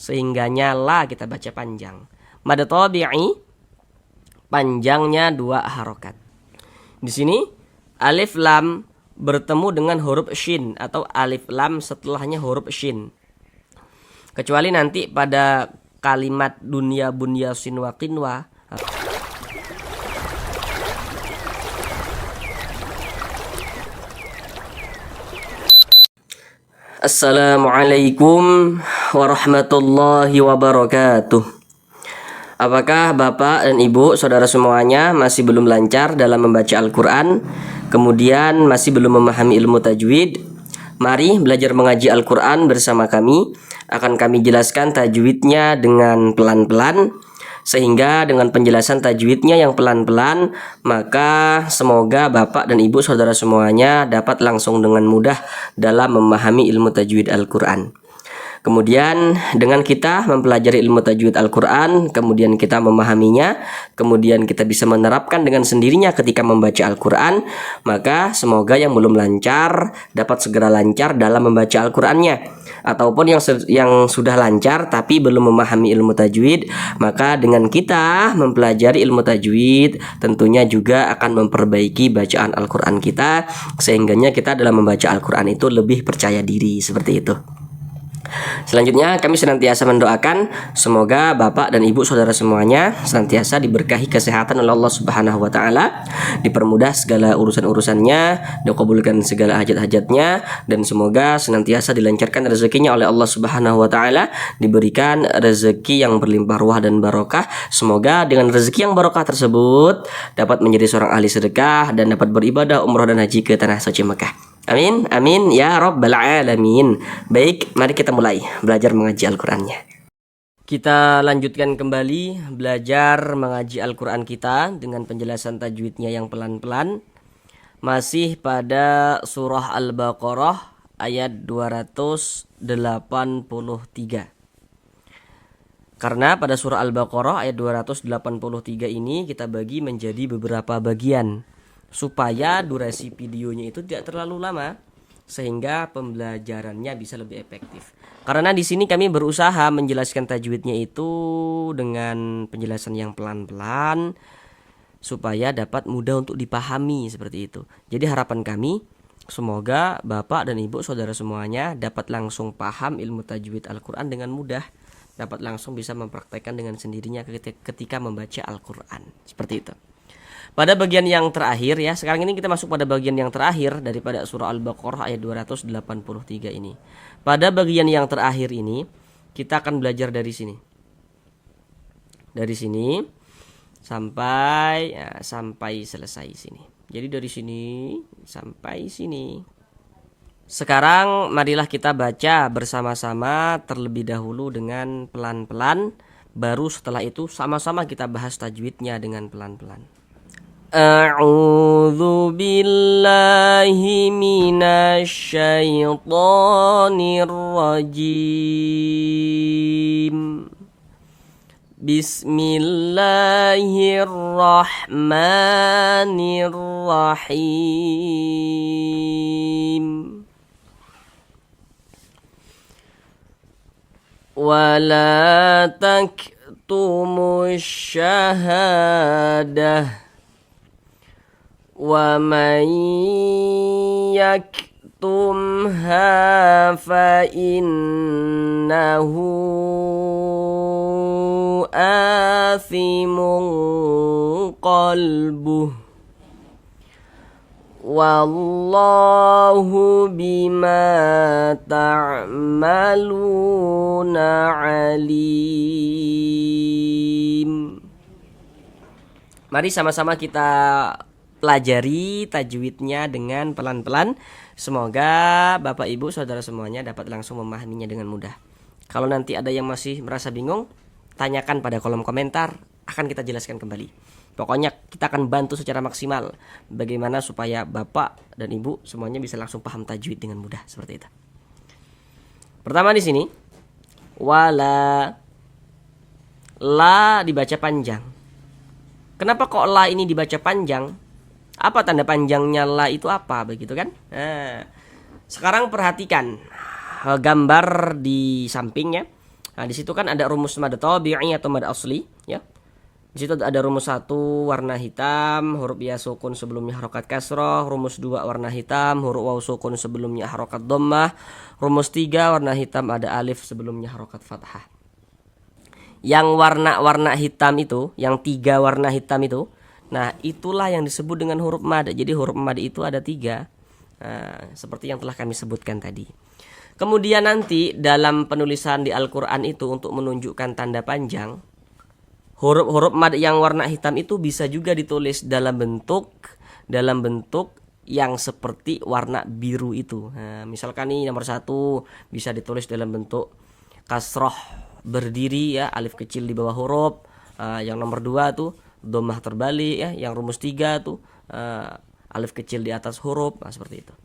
sehingganya la kita baca panjang. Mad tabi'i panjangnya 2 harokat. Di sini alif lam bertemu dengan huruf shin atau alif lam setelahnya huruf shin. Kecuali nanti pada kalimat dunya bunya sinwa qinwa. Assalamualaikum warahmatullahi wabarakatuh. Apakah Bapak dan Ibu, saudara semuanya masih belum lancar dalam membaca Al-Quran, kemudian masih belum memahami ilmu tajwid? Mari belajar mengaji Al-Quran bersama kami. Akan kami jelaskan tajwidnya dengan pelan-pelan, sehingga dengan penjelasan tajwidnya yang pelan-pelan, maka semoga Bapak dan Ibu saudara semuanya dapat langsung dengan mudah dalam memahami ilmu tajwid Al-Quran. Kemudian dengan kita mempelajari ilmu tajwid Al-Quran, kemudian kita memahaminya, kemudian kita bisa menerapkan dengan sendirinya ketika membaca Al-Quran, maka semoga yang belum lancar dapat segera lancar dalam membaca Al-Qurannya. Ataupun yang sudah lancar tapi belum memahami ilmu tajwid, maka dengan kita mempelajari ilmu tajwid tentunya juga akan memperbaiki bacaan Al-Quran kita, sehingganya kita dalam membaca Al-Quran itu lebih percaya diri, seperti itu. Selanjutnya kami senantiasa mendoakan semoga Bapak dan Ibu saudara semuanya senantiasa diberkahi kesehatan oleh Allah Subhanahu wa taala, dipermudah segala urusan-urusannya, dikabulkan segala hajat-hajatnya, dan semoga senantiasa dilancarkan rezekinya oleh Allah Subhanahu wa taala, diberikan rezeki yang berlimpah ruah dan barokah. Semoga dengan rezeki yang barokah tersebut dapat menjadi seorang ahli sedekah dan dapat beribadah umrah dan haji ke tanah suci Mekah. Amin, amin ya rabbal alamin. Baik, mari kita mulai belajar mengaji Al-Qurannya. Kita lanjutkan kembali belajar mengaji Al-Quran kita dengan penjelasan tajwidnya yang pelan-pelan. Masih pada surah Al-Baqarah ayat 283. Karena pada surah Al-Baqarah ayat 283 ini kita bagi menjadi beberapa bagian, supaya durasi videonya itu tidak terlalu lama, sehingga pembelajarannya bisa lebih efektif. Karena di sini kami berusaha menjelaskan tajwidnya itu dengan penjelasan yang pelan-pelan, supaya dapat mudah untuk dipahami, seperti itu. Jadi harapan kami semoga Bapak dan Ibu saudara semuanya dapat langsung paham ilmu tajwid Al-Quran dengan mudah, dapat langsung bisa mempraktekkan dengan sendirinya ketika membaca Al-Quran, seperti itu. Pada bagian yang terakhir ya, sekarang ini kita masuk pada bagian yang terakhir daripada surah Al-Baqarah ayat 283 ini. Pada bagian yang terakhir ini kita akan belajar dari sini. Dari sini sampai selesai sini. Jadi dari sini sampai sini. Sekarang marilah kita baca bersama-sama terlebih dahulu dengan pelan-pelan, baru setelah itu sama-sama kita bahas tajwidnya dengan pelan-pelan. A'udzu billahi minasy syaithanir rajim. Bismillahirrahmanirrahim. Wala taktumus syahadah wa man yaktumha fa innahu athimun qalbuh wallahu bima ta'maluna alim. Mari sama-sama kita pelajari tajwidnya dengan pelan-pelan. Semoga Bapak Ibu saudara semuanya dapat langsung memahaminya dengan mudah. Kalau nanti ada yang masih merasa bingung, tanyakan pada kolom komentar, akan kita jelaskan kembali. Pokoknya kita akan bantu secara maksimal bagaimana supaya Bapak dan Ibu semuanya bisa langsung paham tajwid dengan mudah, seperti itu. Pertama di sini wala, la dibaca panjang. Kenapa kok la ini dibaca panjang? Apa tanda panjangnya la itu apa, begitu kan? Nah, sekarang perhatikan gambar di sampingnya. Nah, di situ kan ada rumus mad tabi'i atau mad asli, ya. Di situ ada rumus 1 warna hitam, huruf ya sukun sebelumnya harokat kasroh, rumus 2 warna hitam, huruf waw sukun sebelumnya harokat dhammah, rumus 3 warna hitam ada alif sebelumnya harokat fathah. Yang warna-warna hitam itu, yang 3 warna hitam itu, nah itulah yang disebut dengan huruf mad. Jadi huruf mad itu ada 3, seperti yang telah kami sebutkan tadi. Kemudian nanti dalam penulisan di Al-Quran itu untuk menunjukkan tanda panjang, huruf-huruf mad yang warna hitam itu bisa juga ditulis dalam bentuk yang seperti warna biru itu. Nah, misalkan nih nomor 1 bisa ditulis dalam bentuk kasroh berdiri, ya, alif kecil di bawah huruf. Yang nomor 2 tuh dhammah terbalik, ya. Yang rumus 3 tuh alif kecil di atas huruf. Nah, seperti itu.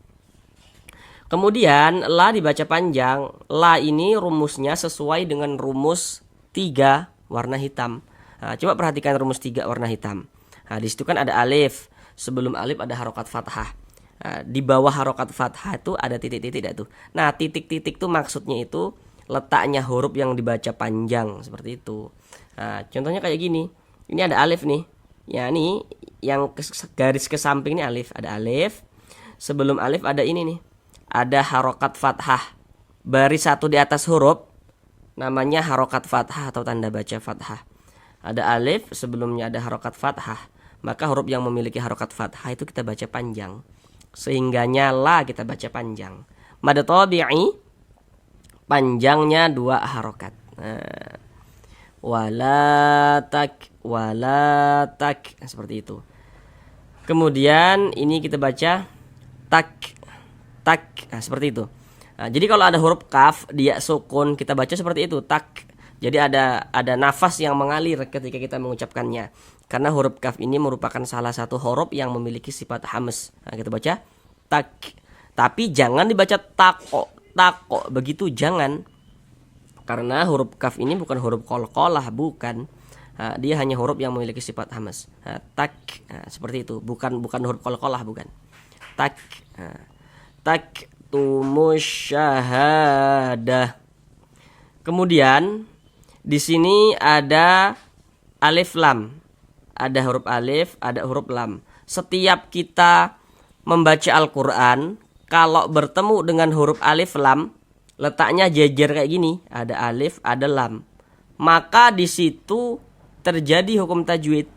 Kemudian la dibaca panjang. La ini rumusnya sesuai dengan rumus 3 warna hitam. Nah, coba perhatikan rumus 3 warna hitam. Nah, di situ kan ada alif. Sebelum alif ada harokat fathah. Nah, di bawah harokat fathah itu ada titik-titik tuh. Nah, titik-titik tuh maksudnya itu letaknya huruf yang dibaca panjang, seperti itu. Nah, contohnya kayak gini. Ini ada alif nih. Ya, ini yang garis ke samping ini alif. Ada alif. Sebelum alif ada ini nih. Ada harokat fathah. Baris 1 di atas huruf namanya harokat fathah atau tanda baca fathah. Ada alif, sebelumnya ada harokat fathah. Maka huruf yang memiliki harokat fathah itu kita baca panjang. Sehingganya la kita baca panjang. Mad tabi'i panjangnya 2 harokat. Walatak, walatak, seperti itu. Kemudian ini kita baca tak, tak, seperti itu. Nah, jadi kalau ada huruf kaf dia sukun kita baca seperti itu, tak. Jadi ada nafas yang mengalir ketika kita mengucapkannya. Karena huruf kaf ini merupakan salah satu huruf yang memiliki sifat hamz. Nah, kita baca tak. Tapi jangan dibaca tako, tako begitu, jangan. Karena huruf kaf ini bukan huruf qalqalah, bukan. Nah, dia hanya huruf yang memiliki sifat hamz. Nah, tak, seperti itu. Bukan huruf qalqalah, bukan. Tak. Tak tumusyahadah. Kemudian di sini ada alif lam. Ada huruf alif, ada huruf lam. Setiap kita membaca Al-Qur'an, kalau bertemu dengan huruf alif lam, letaknya jejer kayak gini, ada alif, ada lam. Maka di situ terjadi hukum tajwid.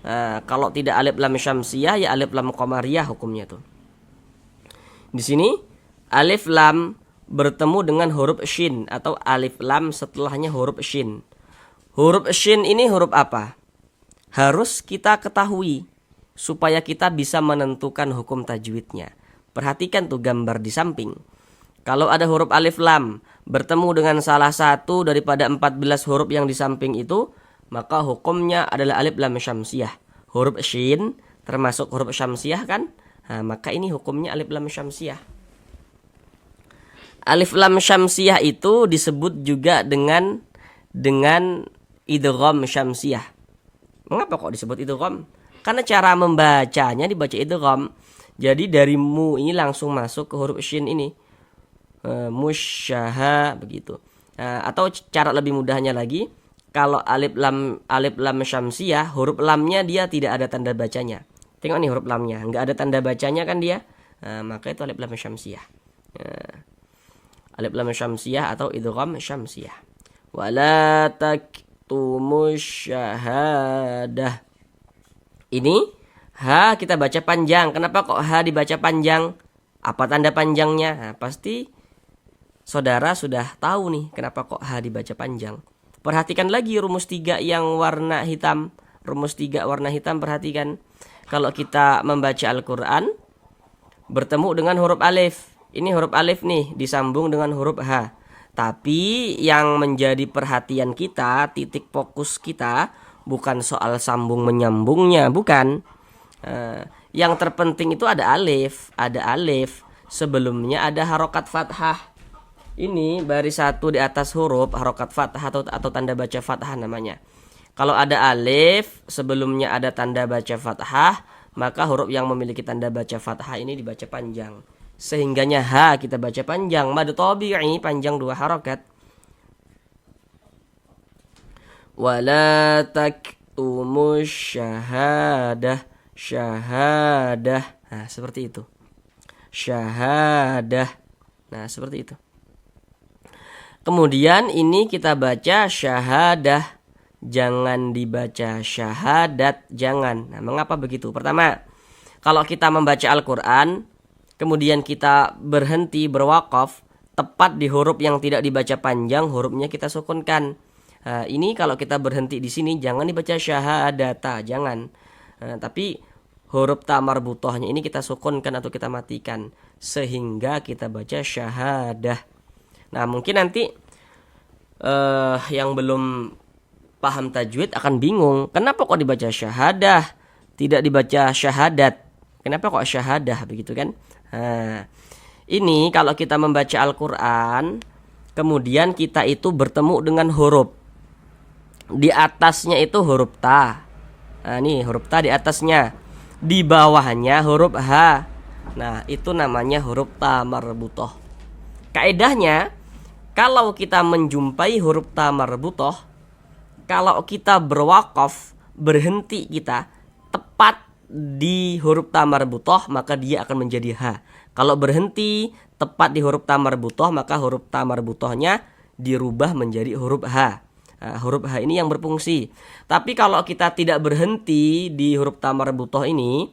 Nah, kalau tidak alif lam syamsiyah, ya alif lam qamariyah hukumnya tuh. Di sini alif lam bertemu dengan huruf shin atau alif lam setelahnya huruf shin. Huruf shin ini huruf apa? Harus kita ketahui supaya kita bisa menentukan hukum tajwidnya. Perhatikan tuh gambar di samping. Kalau ada huruf alif lam bertemu dengan salah satu daripada 14 huruf yang di samping itu, maka hukumnya adalah alif lam syamsiyah. Huruf shin termasuk huruf syamsiyah kan? Nah, maka ini hukumnya alif lam syamsiyah. Alif lam syamsiyah itu disebut juga dengan idgham syamsiyah. Mengapa kok disebut idgham? Karena cara membacanya dibaca idgham. Jadi dari mu ini langsung masuk ke huruf shin ini. Musyaha begitu. Atau cara lebih mudahnya lagi, kalau alif lam syamsiyah, huruf lamnya dia tidak ada tanda bacanya. Tengok nih huruf lamnya, enggak ada tanda bacanya kan dia. Maka itu alif lam syamsiyah. Alif lam syamsiyah atau idgham syamsiyah. Wala taktumush syahadah. Ini ha kita baca panjang. Kenapa kok ha dibaca panjang? Apa tanda panjangnya? Nah, pasti saudara sudah tahu nih kenapa kok ha dibaca panjang. Perhatikan lagi rumus 3 yang warna hitam. Rumus 3 warna hitam, perhatikan. Kalau kita membaca Al-Quran bertemu dengan huruf alif. Ini huruf alif nih disambung dengan huruf ha. Tapi yang menjadi perhatian kita, titik fokus kita, bukan soal sambung menyambungnya, bukan. Yang terpenting itu ada alif. Ada alif. Sebelumnya ada harokat fathah. Ini baris 1 di atas huruf harokat fathah atau tanda baca fathah namanya. Kalau ada alif, sebelumnya ada tanda baca fathah, maka huruf yang memiliki tanda baca fathah ini dibaca panjang. Sehingganya ha kita baca panjang. Mad tabi'i panjang 2 harokat. Wala taktumus syahadah. Syahadah. Nah, seperti itu. Syahadah. Nah, seperti itu. Kemudian ini kita baca syahadah. Jangan dibaca syahadat, jangan. Nah, mengapa begitu? Pertama, kalau kita membaca Al-Quran, kemudian kita berhenti berwakaf, tepat di huruf yang tidak dibaca panjang, hurufnya kita sukunkan. Nah, ini kalau kita berhenti di sini, jangan dibaca syahadata, jangan. Nah, tapi huruf ta marbutohnya ini kita sukunkan atau kita matikan, sehingga kita baca syahadah. Nah, mungkin nanti yang belum paham tajwid akan bingung, kenapa kok dibaca syahadah, tidak dibaca syahadat, kenapa kok syahadah begitu kan? Nah, ini kalau kita membaca Al-Quran, kemudian kita itu bertemu dengan huruf, di atasnya itu huruf ta. Nah, ini huruf ta di atasnya, di bawahnya huruf H. Nah, itu namanya huruf ta marbutoh. Kaedahnya, kalau kita menjumpai huruf ta marbutoh, kalau kita berwakaf, berhenti kita tepat di huruf ta marbutoh, maka dia akan menjadi H. Kalau berhenti tepat di huruf ta marbutoh, maka huruf ta marbutohnya dirubah menjadi huruf H. Nah, huruf H ini yang berfungsi. Tapi kalau kita tidak berhenti di huruf ta marbutoh ini,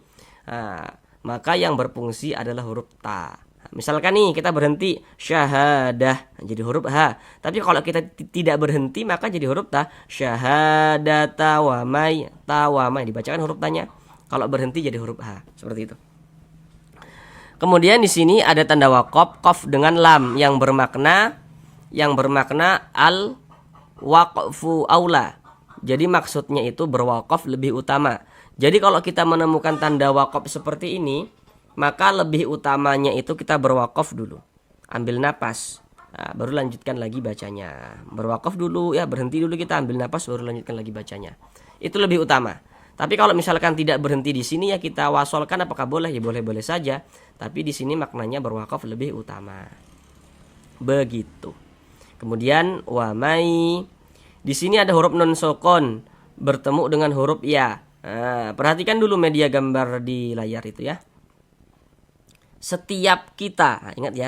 maka yang berfungsi adalah huruf ta. Misalkan nih kita berhenti syahadah, jadi huruf H. Tapi kalau kita tidak berhenti maka jadi huruf ta. Syahadata wa may, ta wa may, dibacakan huruf tanya. Kalau berhenti jadi huruf H, seperti itu. Kemudian di sini ada tanda waqaf, qaf dengan lam yang bermakna al waqfu aula. Jadi maksudnya itu berwakaf lebih utama. Jadi kalau kita menemukan tanda waqaf seperti ini, maka lebih utamanya itu kita berwakaf dulu, ambil napas, nah, baru lanjutkan lagi bacanya. Berwakaf dulu ya, berhenti dulu, kita ambil napas baru lanjutkan lagi bacanya. Itu lebih utama. Tapi kalau misalkan tidak berhenti di sini ya kita wasolkan, apakah boleh? Ya boleh-boleh saja. Tapi di sini maknanya berwakaf lebih utama. Begitu. Kemudian wamai, di sini ada huruf nun sukun bertemu dengan huruf ya. Nah, perhatikan dulu media gambar di layar itu ya. Setiap kita, nah ingat ya,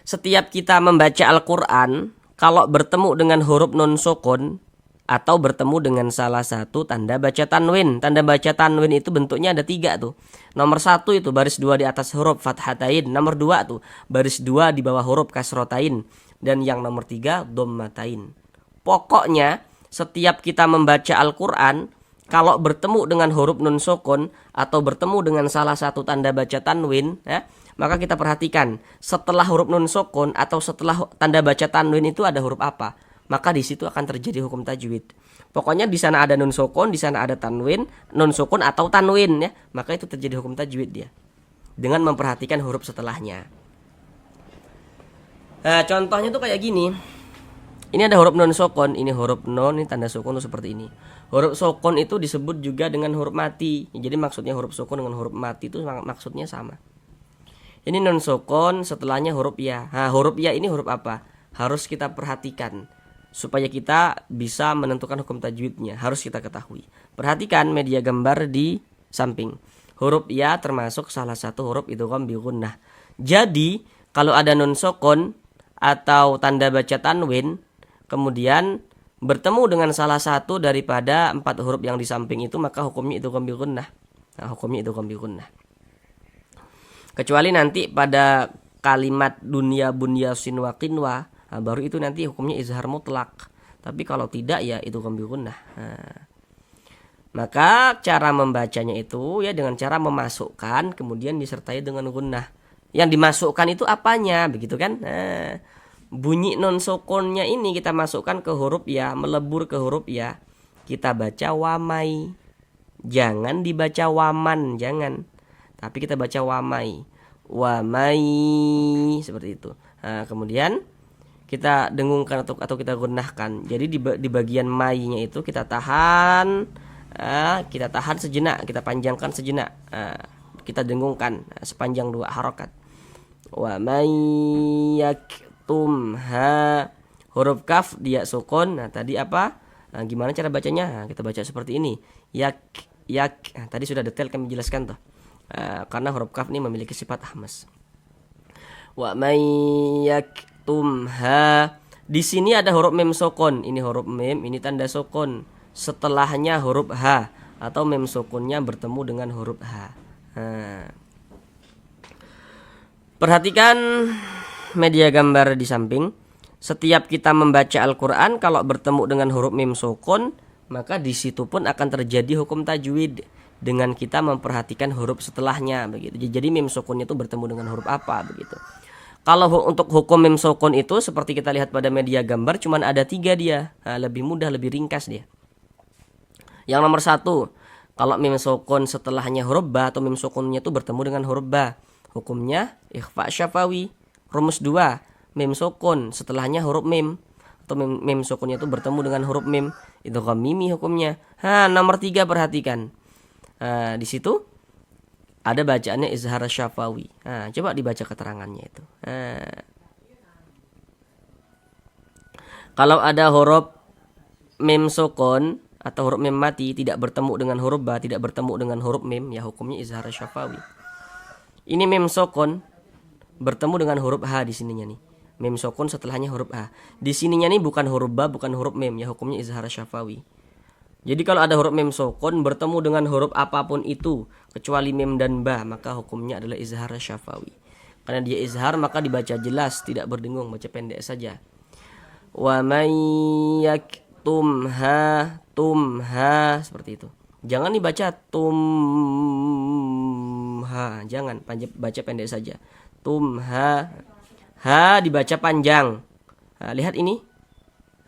setiap kita membaca Al-Quran, kalau bertemu dengan huruf nun sukun atau bertemu dengan salah satu tanda baca tanwin. Tanda baca tanwin itu bentuknya ada 3 tuh. Nomor 1 itu baris 2 di atas huruf fathatain. Nomor 2 tuh baris 2 di bawah huruf kasrotain. Dan yang nomor 3 dhammatain. Pokoknya setiap kita membaca Al-Quran, kalau bertemu dengan huruf nun sukun atau bertemu dengan salah satu tanda baca tanwin, ya, maka kita perhatikan setelah huruf nun sukun atau setelah tanda baca tanwin itu ada huruf apa, maka di situ akan terjadi hukum tajwid. Pokoknya di sana ada nun sukun, di sana ada tanwin, nun sukun atau tanwin, ya, maka itu terjadi hukum tajwid dia. Dengan memperhatikan huruf setelahnya. Nah, contohnya tuh kayak gini. Ini ada huruf nun sukun, ini huruf nun, ini tanda sukun tuh seperti ini. Huruf sukun itu disebut juga dengan huruf mati. Jadi maksudnya huruf sukun dengan huruf mati itu maksudnya sama. Ini nun sukun, setelahnya huruf ya. Nah, huruf ya ini huruf apa? Harus kita perhatikan supaya kita bisa menentukan hukum tajwidnya. Harus kita ketahui. Perhatikan media gambar di samping. Huruf ya termasuk salah satu huruf idgham bi gunnah. Jadi kalau ada nun sukun atau tanda baca tanwin, kemudian bertemu dengan salah satu daripada 4 huruf yang di samping itu, maka hukumnya idgham bi gunnah. Nah, hukumnya idgham bi gunnah. Kecuali nanti pada kalimat dunya bunya sinwa qinwa, nah, baru itu nanti hukumnya izhar mutlak. Tapi kalau tidak ya idgham bi gunnah. Nah, maka cara membacanya itu ya dengan cara memasukkan kemudian disertai dengan gunnah. Yang dimasukkan itu apanya, begitu kan? Nah, bunyi nun sukunnya ini kita masukkan ke huruf ya, melebur ke huruf ya. Kita baca wamai. Jangan dibaca waman, jangan. Tapi kita baca wamai. Wamai seperti itu. Nah, kemudian kita dengungkan atau kita gunnahkan. Jadi di bagian mai-nya itu kita tahan, kita tahan sejenak, kita panjangkan sejenak. Kita dengungkan sepanjang 2 harokat. Wamai yak tumha, huruf kaf dia sukun. Nah tadi apa? Nah, gimana cara bacanya? Nah, kita baca seperti ini. Yak, yak. Nah, tadi sudah detail kami jelaskan tuh. Karena huruf kaf ini memiliki sifat ahmas. Wa may yaktumha. Di sini ada huruf mem sukun. Ini huruf mem, ini tanda sukun. Setelahnya huruf ha atau mem sukunnya bertemu dengan huruf ha. Nah. Perhatikan media gambar di samping. Setiap kita membaca Al-Quran, kalau bertemu dengan huruf mim sukun, maka di situ pun akan terjadi hukum tajwid dengan kita memperhatikan huruf setelahnya begitu. Jadi mim sukunnya itu bertemu dengan huruf apa begitu. Kalau untuk hukum mim sukun itu seperti kita lihat pada media gambar, cuman ada 3 dia. Nah, lebih mudah, lebih ringkas dia. Yang nomor 1, kalau mim sukun setelahnya huruf ba atau mim sukunnya itu bertemu dengan huruf ba, hukumnya ikhfa syafawi. Rumus 2, mim sukun setelahnya huruf mim atau mim sukunnya itu bertemu dengan huruf mim, itu mimi hukumnya. Nomor 3 perhatikan. Di situ ada bacaannya izhar syafawi. Coba dibaca keterangannya itu. Kalau ada huruf mim sukun atau huruf mim mati tidak bertemu dengan huruf ba, tidak bertemu dengan huruf mim, ya hukumnya izhar syafawi. Ini mim sukun bertemu dengan huruf ha di sininya nih. Mim sukun setelahnya huruf ha. Di sininya nih bukan huruf ba, bukan huruf mim, ya hukumnya izhar syafawi. Jadi kalau ada huruf mim sukun bertemu dengan huruf apapun itu kecuali mim dan ba, maka hukumnya adalah izhar syafawi. Karena dia izhar maka dibaca jelas, tidak berdengung, baca pendek saja. Wa may yaktumha, tumha, seperti itu. Jangan dibaca tumha, jangan, baca pendek saja. Tumha, ha dibaca panjang. Lihat ini,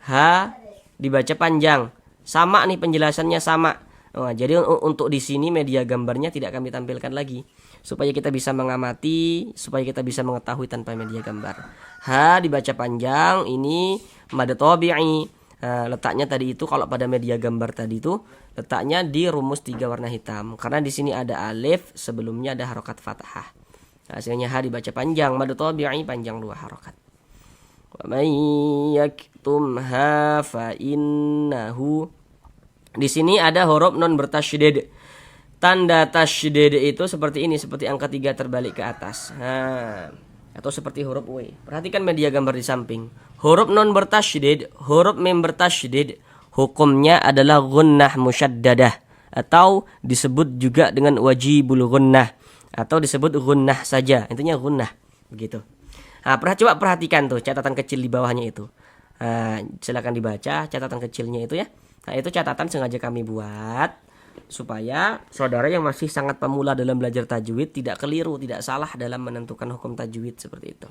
ha dibaca panjang. Sama nih penjelasannya sama. Jadi untuk di sini media gambarnya tidak kami tampilkan lagi supaya kita bisa mengamati, supaya kita bisa mengetahui tanpa media gambar. Ha dibaca panjang, ini mad tabi'i. Letaknya tadi itu kalau pada media gambar tadi itu letaknya di rumus 3 warna hitam. Karena di sini ada alif, sebelumnya ada harokat fathah. Hasilnya ha dibaca panjang, mad tabi'i panjang 2 harokat. Wa may yaktumha fa innahu. Di sini ada huruf non bertasydid. Tanda tasydid itu seperti ini, seperti angka 3 terbalik ke atas. Atau seperti huruf W. Perhatikan media gambar di samping. Huruf non bertasydid, huruf mim bertasydid, hukumnya adalah gunnah musyaddadah atau disebut juga dengan wajibul gunnah atau disebut gunnah saja. Intinya gunnah begitu. Coba perhatikan tuh catatan kecil di bawahnya itu. Silakan dibaca catatan kecilnya itu ya. Itu catatan sengaja kami buat supaya saudara yang masih sangat pemula dalam belajar tajwid tidak keliru, tidak salah dalam menentukan hukum tajwid seperti itu.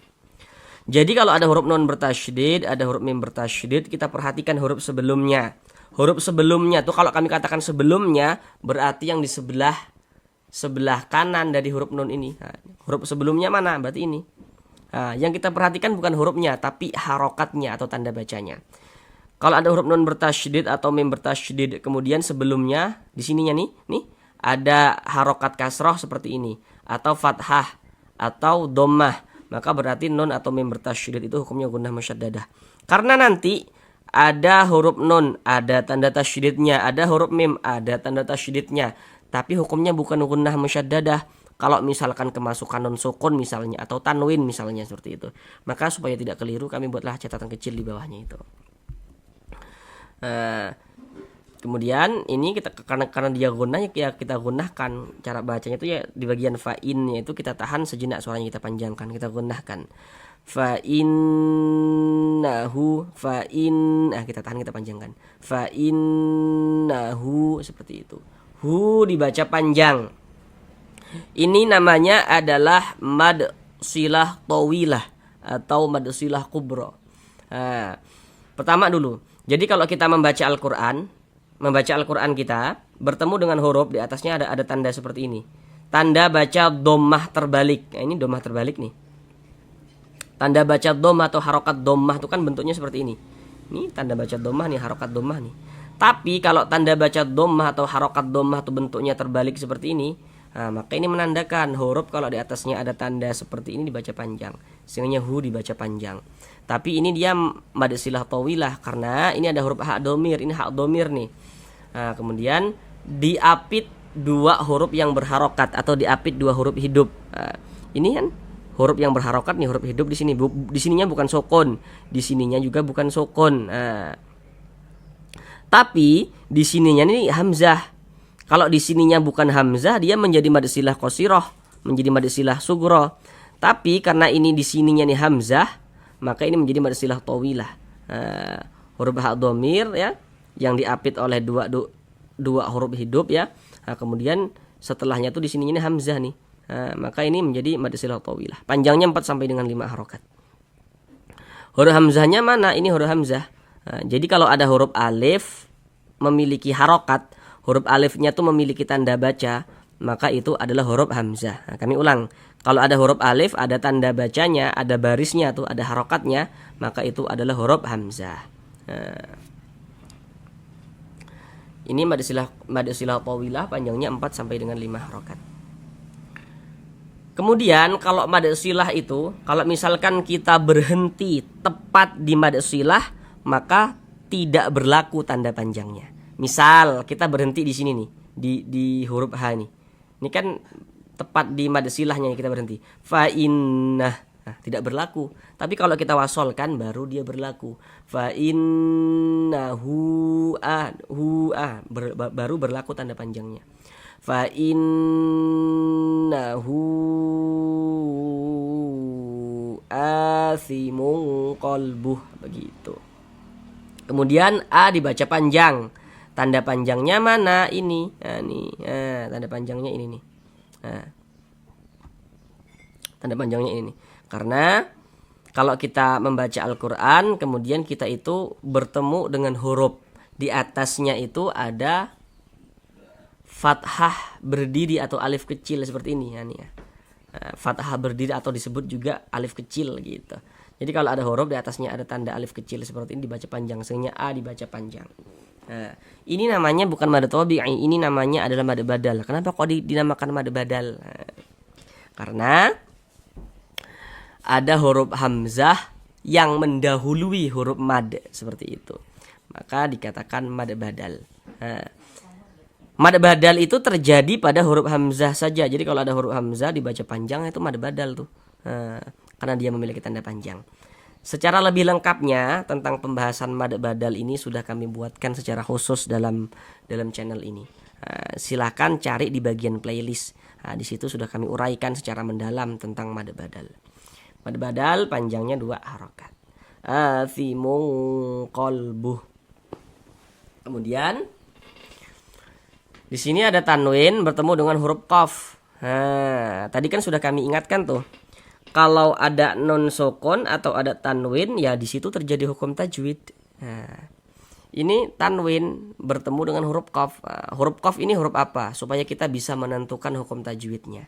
Jadi kalau ada huruf non bertasydid, ada huruf mim bertasydid, kita perhatikan huruf sebelumnya. Huruf sebelumnya tuh kalau kami katakan sebelumnya berarti yang di sebelah kanan dari huruf nun ini. Huruf sebelumnya mana? Berarti ini. Yang kita perhatikan bukan hurufnya tapi harokatnya atau tanda bacanya. Kalau ada huruf nun bertasydid atau mim bertasydid, kemudian sebelumnya di sininya nih ada harokat kasroh seperti ini atau fathah atau dhammah, maka berarti nun atau mim bertasydid itu hukumnya gunnah musyaddadah. Karena nanti ada huruf nun, ada tanda tasydidnya, ada huruf mim, ada tanda tasydidnya, tapi hukumnya bukan gunnah musyaddadah. Kalau misalkan kemasukan nun sukun misalnya atau tanwin misalnya seperti itu, maka supaya tidak keliru kami buatlah catatan kecil di bawahnya itu. Kemudian ini kita karena dia gunnah ya kita gunnahkan cara bacanya itu ya di bagian fa'innya itu kita tahan sejenak suaranya, kita panjangkan, kita gunnahkan fa'innahu kita tahan, kita panjangkan fa'innahu seperti itu. Hu dibaca panjang. Ini namanya adalah mad silah tawilah atau mad silah kubra. Pertama dulu. Jadi kalau kita membaca Al-Quran kita bertemu dengan huruf di atasnya ada tanda seperti ini. Tanda baca dhammah terbalik. Ini dhammah terbalik nih. Tanda baca dhammah atau harokat dhammah itu kan bentuknya seperti ini. Ini tanda baca dhammah nih, harokat dhammah nih. Tapi kalau tanda baca dhammah atau harokat dhammah itu bentuknya terbalik seperti ini, Nah, maka ini menandakan huruf kalau di atasnya ada tanda seperti ini dibaca panjang, sehingga hu dibaca panjang. Tapi ini dia mad silah tawilah karena ini ada huruf hak domir, ini hak domir nih. Nah, kemudian diapit dua huruf yang berharokat atau diapit dua huruf hidup. Nah, ini kan huruf yang berharokat nih, huruf hidup di sini. Di sininya bukan sokon, di sininya juga bukan sokon. Nah, tapi di sininya ini hamzah. Kalau di sininya bukan hamzah, dia menjadi mad silah qasirah, menjadi mad silah sughra. Tapi karena ini di sininya nih hamzah, maka ini menjadi mad silah tawilah. Huruf hak dhamir ya, yang diapit oleh dua huruf hidup ya. Nah, kemudian setelahnya tuh di sininya ini hamzah nih. Maka ini menjadi mad silah tawilah. Panjangnya 4 sampai dengan 5 harokat. Huruf hamzahnya mana? Ini huruf hamzah. Jadi kalau ada huruf alif memiliki harokat, huruf alifnya tuh memiliki tanda baca, maka itu adalah huruf hamzah. Nah, kami ulang. Kalau ada huruf alif, ada tanda bacanya, ada barisnya tuh, ada harokatnya, maka itu adalah huruf hamzah. Nah, ini mad silah tawilah panjangnya 4 sampai dengan 5 harokat. Kemudian kalau mad silah itu, kalau misalkan kita berhenti tepat di mad silah, maka tidak berlaku tanda panjangnya. Misal kita berhenti di sini nih, di huruf H nih. Ini kan tepat di mad silahnya kita berhenti. Fa innah, nah, tidak berlaku. Tapi kalau kita wasolkan baru dia berlaku. Fa innahu baru berlaku tanda panjangnya. Fa innahu athimun qalbuh, begitu. Kemudian a dibaca panjang. Tanda panjangnya mana? Ini. Nah, nih. Nah, tanda panjangnya ini nih. Nah. Tanda panjangnya ini nih. Karena kalau kita membaca Al-Qur'an, kemudian kita itu bertemu dengan huruf. Di atasnya itu ada fathah berdiri atau alif kecil seperti ini ya nih ya. Nah, fathah berdiri atau disebut juga alif kecil gitu. Jadi kalau ada huruf di atasnya ada tanda alif kecil seperti ini dibaca panjang, sehingga a dibaca panjang. Nah, ini namanya bukan mad tabi'i, ini namanya adalah mad badal. Kenapa kok dinamakan mad badal? Nah, karena ada huruf hamzah yang mendahului huruf mad seperti itu. Maka dikatakan mad badal. Nah, mad badal itu terjadi pada huruf hamzah saja. Jadi kalau ada huruf hamzah dibaca panjang itu mad badal tuh. Nah, karena dia memiliki tanda panjang. Secara lebih lengkapnya tentang pembahasan mad badal ini sudah kami buatkan secara khusus dalam channel ini. Silakan cari di bagian playlist. Di situ sudah kami uraikan secara mendalam tentang mad badal. Mad badal panjangnya 2 harokat. Athimun qalbuh. Kemudian di sini ada tanwin bertemu dengan huruf qaf. Tadi kan sudah kami ingatkan tuh. Kalau ada non sukun atau ada tanwin, ya di situ terjadi hukum tajwid. Nah, ini tanwin bertemu dengan huruf qaf. Huruf qaf ini huruf apa? Supaya kita bisa menentukan hukum tajwidnya.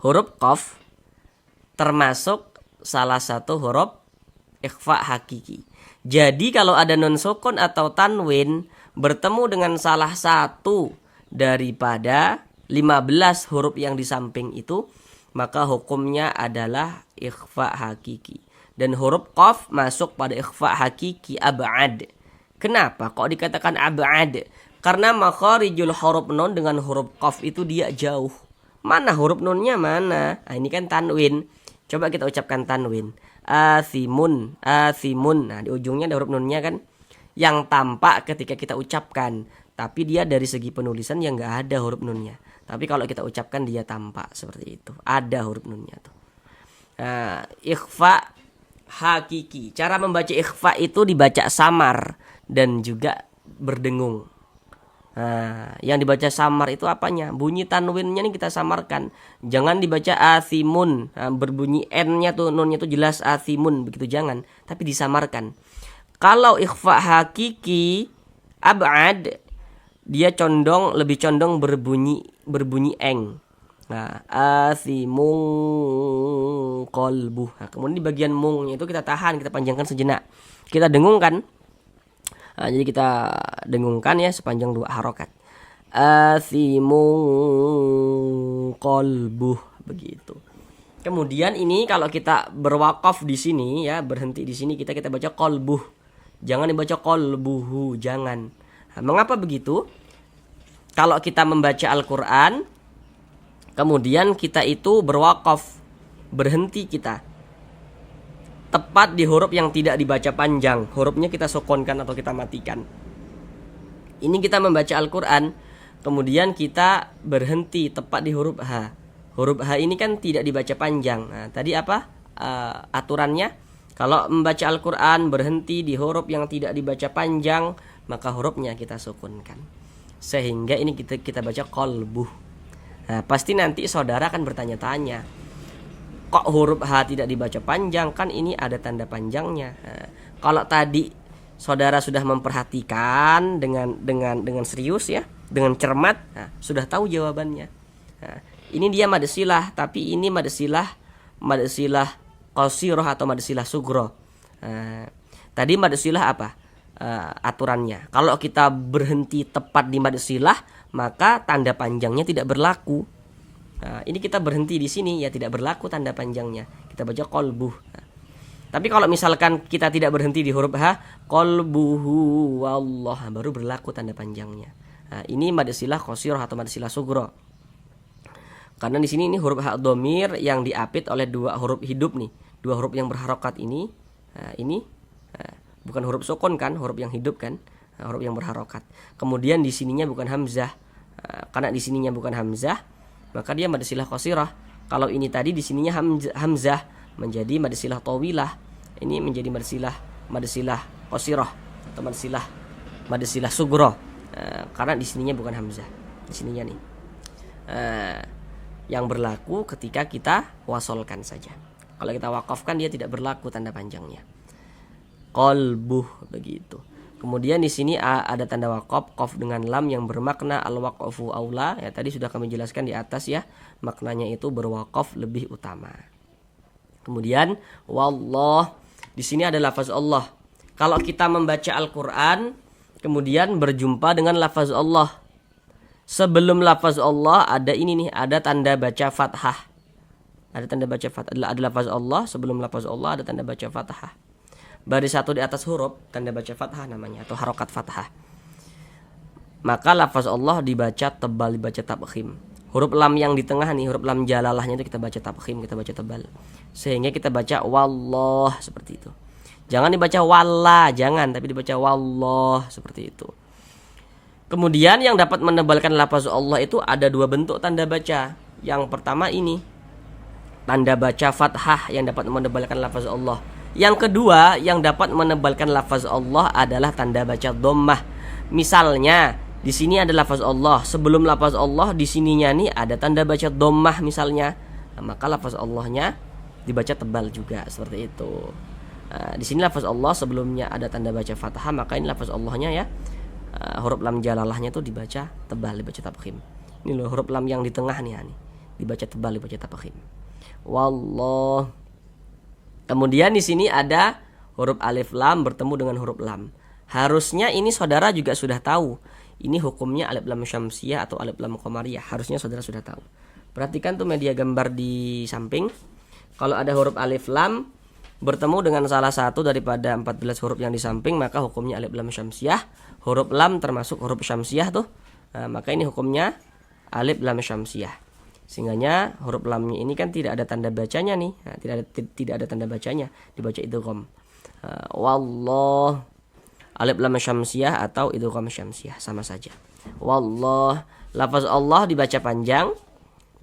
Huruf qaf termasuk salah satu huruf ikhfa hakiki. Jadi kalau ada non sukun atau tanwin bertemu dengan salah satu daripada 15 huruf yang di samping itu, maka hukumnya adalah ikhfa hakiki. Dan huruf qaf masuk pada ikhfa hakiki ab'ad. Kenapa kok dikatakan ab'ad? Karena makharijul huruf nun dengan huruf qaf itu dia jauh. Mana huruf nunnya mana? Nah, ini kan tanwin. Coba kita ucapkan tanwin. Athimun, athimun. Nah, di ujungnya ada huruf nunnya kan, yang tampak ketika kita ucapkan. Tapi dia dari segi penulisan yang nggak ada huruf nunnya. Tapi kalau kita ucapkan dia tampak seperti itu. Ada huruf nunnya tuh. Nah, ikhfa hakiki. Cara membaca ikhfa itu dibaca samar dan juga berdengung. Nah, yang dibaca samar itu apanya? Bunyi tanwinnya nih kita samarkan. Jangan dibaca athimun. Nah, berbunyi n-nya tuh, nunnya tuh jelas athimun, begitu jangan. Tapi disamarkan. Kalau ikhfa hakiki ab'ad, dia lebih condong berbunyi eng. Nah, athimun qalbuh. Nah, kemudian di bagian mungnya itu kita tahan, kita panjangkan sejenak. Kita dengungkan. Nah, jadi kita dengungkan ya sepanjang 2 harokat. athimun qalbuh, begitu. Kemudian ini kalau kita berwakaf di sini ya, berhenti di sini, kita baca qalbuh. Jangan dibaca qalbuhu, jangan. Nah, mengapa begitu? Kalau kita membaca Al-Qur'an kemudian kita itu berwakaf, berhenti kita tepat di huruf yang tidak dibaca panjang, hurufnya kita sukunkan atau kita matikan. Ini kita membaca Al-Qur'an kemudian kita berhenti tepat di huruf H. Huruf H ini kan tidak dibaca panjang. Nah, tadi apa aturannya? Kalau membaca Al-Qur'an berhenti di huruf yang tidak dibaca panjang, maka hurufnya kita sukunkan. Sehingga ini kita baca qalbuh. Nah, pasti nanti saudara akan bertanya-tanya, kok huruf H tidak dibaca panjang? Kan ini ada tanda panjangnya. Nah, kalau tadi saudara sudah memperhatikan dengan serius ya, dengan cermat, nah, sudah tahu jawabannya. Nah, ini dia mad silah, tapi ini mad silah qasirah atau mad silah sugro. Nah, tadi mad silah apa aturannya? Kalau kita berhenti tepat di mad silah, maka tanda panjangnya tidak berlaku. Nah, ini kita berhenti di sini ya, tidak berlaku tanda panjangnya. Kita baca qalbuh. Nah, tapi kalau misalkan kita tidak berhenti di huruf H, qalbuhu wallah, baru berlaku tanda panjangnya. Nah, ini mad silah qasirah atau mad silah sugro. Karena di sini ini huruf H dhamir yang diapit oleh dua huruf hidup nih, dua huruf yang berharokat ini. Nah, ini bukan huruf sukun kan, huruf yang hidup kan, huruf yang berharokat. Kemudian di sininya bukan hamzah. Karena di sininya bukan hamzah, maka dia mad silah qasirah. Kalau ini tadi di sininya hamzah, menjadi mad silah tawilah. Ini menjadi mad silah qasirah atau mad silah sugro. Karena di sininya bukan hamzah. Di sininya nih. Yang berlaku ketika kita wasolkan saja. Kalau kita wakafkan dia tidak berlaku tanda panjangnya. Qalbuh, begitu. Kemudian di sini ada tanda wakaf, qaf dengan lam yang bermakna al-waqfu aula. Ya, tadi sudah kami jelaskan di atas ya, maknanya itu berwakaf lebih utama. Kemudian wallah, di sini ada lafaz Allah. Kalau kita membaca Al-Qur'an kemudian berjumpa dengan lafaz Allah, sebelum lafaz Allah ada ini nih, ada tanda baca fathah. Ada tanda baca fathah, ada lafaz Allah, sebelum lafaz Allah ada tanda baca fathah. Baris satu di atas huruf, tanda baca fathah namanya, atau harokat fathah. Maka lafaz Allah dibaca tebal, dibaca tabkhim. Huruf lam yang di tengah nih, huruf lam jalalahnya itu kita baca tabkhim, kita baca tebal. Sehingga kita baca wallah seperti itu. Jangan dibaca wallah, jangan, tapi dibaca wallah seperti itu. Kemudian yang dapat menebalkan lafaz Allah itu ada dua bentuk tanda baca. Yang pertama ini, tanda baca fathah yang dapat menebalkan lafaz Allah. Yang kedua yang dapat menebalkan lafaz Allah adalah tanda baca dhammah. Misalnya di sini ada lafaz Allah, sebelum lafaz Allah di sininya nih ada tanda baca dhammah misalnya. Nah, maka lafaz Allahnya dibaca tebal juga seperti itu. Nah, di sini lafaz Allah sebelumnya ada tanda baca fathah, maka ini lafaz Allahnya ya, huruf lam jalalahnya tuh dibaca tebal, dibaca tabkhim. Ini loh huruf lam yang di tengah nih, dibaca tebal, dibaca tabkhim. Wallah. Kemudian di sini ada huruf alif lam bertemu dengan huruf lam. Harusnya ini saudara juga sudah tahu. Ini hukumnya alif lam syamsiyah atau alif lam qamariyah. Harusnya saudara sudah tahu. Perhatikan tuh media gambar di samping. Kalau ada huruf alif lam bertemu dengan salah satu daripada 14 huruf yang di samping, maka hukumnya alif lam syamsiyah. Huruf lam termasuk huruf syamsiyah tuh. Nah, maka ini hukumnya alif lam syamsiyah. Sehingganya huruf lamnya ini kan tidak ada tanda bacanya nih. Nah, tidak ada tanda bacanya, dibaca idgham. Wallah, alif lam syamsiyah atau idgham syamsiyah sama saja. Wallah, lafaz Allah dibaca panjang.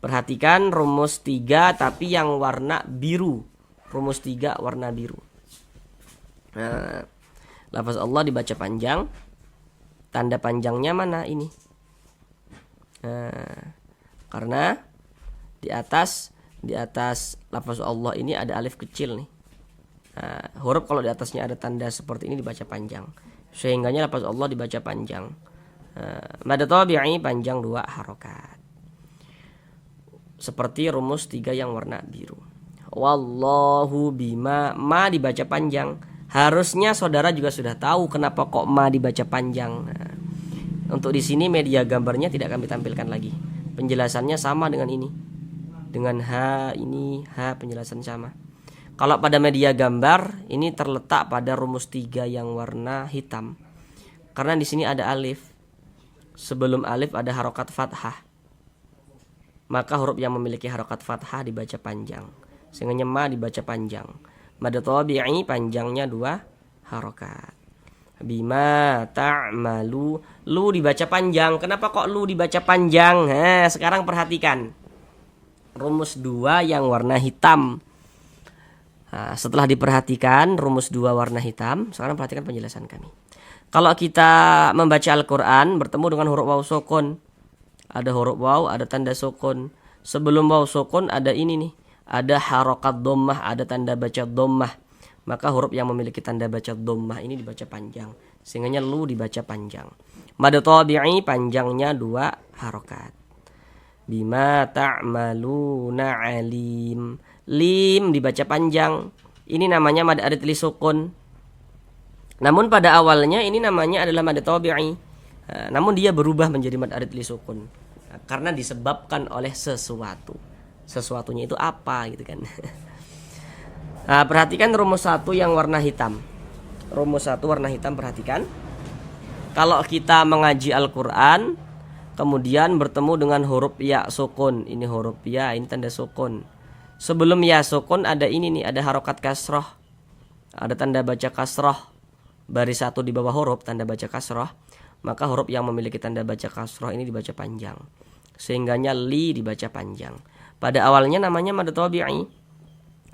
Perhatikan rumus 3 tapi yang warna biru. Rumus 3 warna biru. Nah, lafaz Allah dibaca panjang. Tanda panjangnya mana ini? Nah, karena di atas lafaz Allah ini ada alif kecil nih. Nah, huruf kalau di atasnya ada tanda seperti ini dibaca panjang. Sehingganya lafaz Allah dibaca panjang. Mad tabi'i panjang 2 harokat. Seperti rumus 3 yang warna biru. Wallahu bima, ma dibaca panjang. Harusnya saudara juga sudah tahu kenapa kok ma dibaca panjang. Nah, Untuk di sini media gambarnya tidak kami tampilkan lagi. Penjelasannya sama dengan ini. Dengan H ini, H penjelasan sama. Kalau pada media gambar ini terletak pada rumus 3 yang warna hitam. Karena di sini ada alif. Sebelum alif ada harokat fathah. Maka huruf yang memiliki harokat fathah dibaca panjang. Sehingga ma dibaca panjang. Mad tabi'i panjangnya 2 harokat. Bima ta'malu, lu dibaca panjang. Kenapa kok lu dibaca panjang? Sekarang perhatikan rumus 2 yang warna hitam. Setelah diperhatikan rumus 2 warna hitam, sekarang perhatikan penjelasan kami. Kalau kita membaca Al-Quran bertemu dengan huruf waw sukun, ada huruf waw, ada tanda sukun. Sebelum waw sukun ada ini nih, ada harokat dhammah, ada tanda baca dhammah. Maka huruf yang memiliki tanda baca dhammah ini dibaca panjang. Sehingga lu dibaca panjang. Mad tabi'i panjangnya 2 harokat. Bima ta'maluna alim. Lim dibaca panjang. Ini namanya mad arid li sukun. Namun pada awalnya ini namanya adalah mad tabi'i. Namun dia berubah menjadi mad arid li sukun. Karena disebabkan oleh sesuatu. Sesuatunya itu apa gitu kan. Perhatikan rumus 1 yang warna hitam. Rumus 1 warna hitam, perhatikan. Kalau kita mengaji Al-Quran, kemudian bertemu dengan huruf ya sukun. Ini huruf ya, ini tanda sukun. Sebelum ya sukun ada ini nih, ada harokat kasroh. Ada tanda baca kasroh. Baris 1 di bawah huruf tanda baca kasroh. Maka huruf yang memiliki tanda baca kasroh ini dibaca panjang. Sehingganya li dibaca panjang. Pada awalnya namanya mad tabi'i.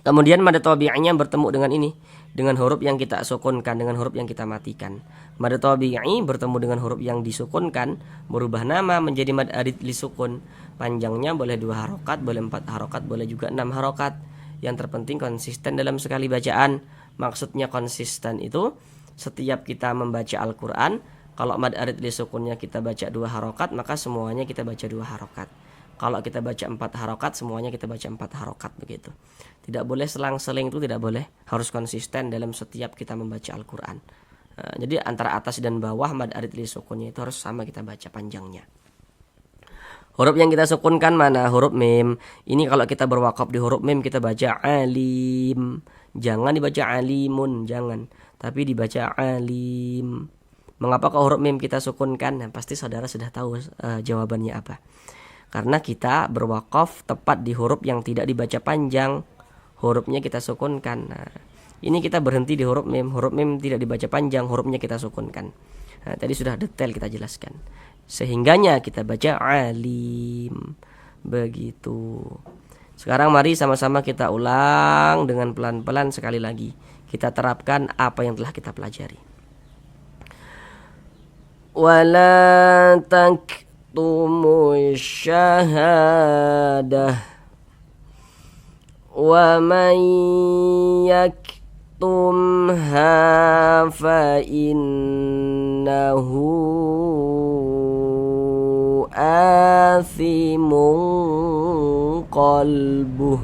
Kemudian mad tabi'inya bertemu dengan ini, dengan huruf yang kita sukunkan, dengan huruf yang kita matikan. Mad tabi'i bertemu dengan huruf yang disukunkan, berubah nama menjadi mad arid li sukun. Panjangnya boleh 2 harokat, boleh 4 harokat, boleh juga 6 harokat. Yang terpenting konsisten dalam sekali bacaan. Maksudnya konsisten itu setiap kita membaca Al-Quran, kalau mad arid li sukunnya kita baca 2 harokat, maka semuanya kita baca 2 harokat. Kalau kita baca 4 harokat, semuanya kita baca 4 harokat begitu. Tidak boleh selang-seling, itu tidak boleh. Harus konsisten dalam setiap kita membaca Al-Quran. Jadi antara atas dan bawah mad arid li sukunnya itu harus sama kita baca panjangnya. Huruf yang kita sukunkan mana? Huruf mim. Ini kalau kita berwakaf di huruf mim kita baca alim. Jangan dibaca alimun, jangan. Tapi dibaca alim. Mengapa kok huruf mim kita sukunkan? Nah, pasti saudara sudah tahu jawabannya apa. Karena kita berwakaf tepat di huruf yang tidak dibaca panjang. Hurufnya kita sukunkan. Nah, ini kita berhenti di huruf mim. Huruf mim tidak dibaca panjang, hurufnya kita sukunkan. Nah, tadi sudah detail kita jelaskan. Sehingganya kita baca alim. Begitu. Sekarang mari sama-sama kita ulang dengan pelan-pelan sekali lagi. Kita terapkan apa yang telah kita pelajari. Wala taktumu syahadah. Wa man yaktumha fa innahu athimun qalbuh.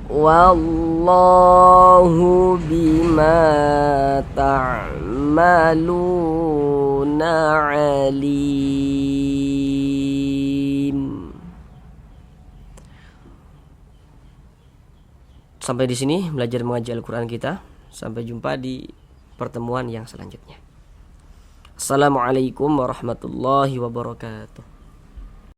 Wallahu bima ta'maluna alim. Sampai di sini belajar mengaji Al-Quran kita. Sampai jumpa di pertemuan yang selanjutnya. Assalamualaikum warahmatullahi wabarakatuh.